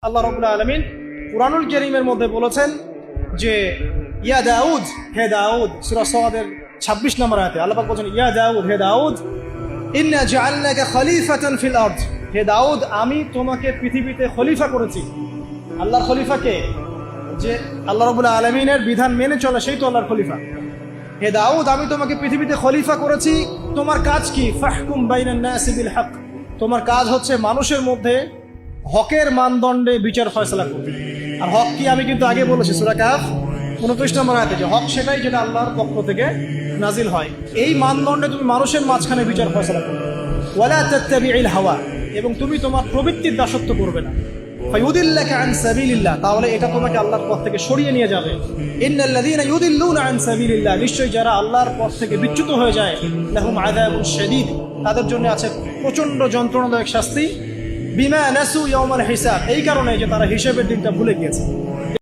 আল্লাহ রাব্বুল আলামিন কুরআনুল কারীমের মধ্যে বলেছেন যে ইয়া দাউদ, হে দাউদ, সূরা সাদের 26 নম্বর আয়াতে আল্লাহ পাক বলেন ইয়া দাউদ, হে দাউদ, ইন্না জাআলনাকা খলিফাতান ফিল আরদ, হে দাউদ আমি তোমাকে পৃথিবীতে খলিফা করেছি। আল্লাহর খলিফাকে যে আল্লাহ রাব্বুল আলামিনের বিধান মেনে চলে সেই তো আল্লাহর খলিফা। হে দাউদ আমি তোমাকে পৃথিবীতে খলিফা করেছি, তোমার কাজ কি? ফাহকুম বাইনান নাসি বিল হক, তোমার কাজ হচ্ছে মানুষের মধ্যে হকের মানদণ্ডে বিচার ফয়সালা করবে। আর হক কি আমি কিন্তু আগে বলেছি সূরা কাহফ 29 নম্বর আয়াতে যে হক সেটাই যেটা আল্লাহর পক্ষ থেকে নাজিল হয়। এই মানদণ্ডে তুমি মানুষের মাঝখানে বিচার ফয়সালা করবে। ওয়ালা তাত্তাবিউল হাওয়া, এবং তুমি তোমার প্রবৃত্তির দাসত্ব করবে না। ফায়ুদিল্লাকা আন সাবিলিল্লাহ, তাহলে এটা তোমাকে আল্লাহর পথ থেকে সরিয়ে নিয়ে যাবে। ইন্নাল্লাযীনা ইউদিল্লুনা আন সাবিলিল্লাহ, নিশ্চয়ই যারা আল্লাহর পথ থেকে বিচ্যুত হয়ে যায়, লাহুম আযাবুন শাদীদ, তাদের জন্য আছে প্রচন্ড যন্ত্রণাদায়ক শাস্তি। বিমা নাসু ইয়াউমাল হিসাব, এই কারণে যে তারা হিসাবের দিনটা ভুলে গিয়েছে।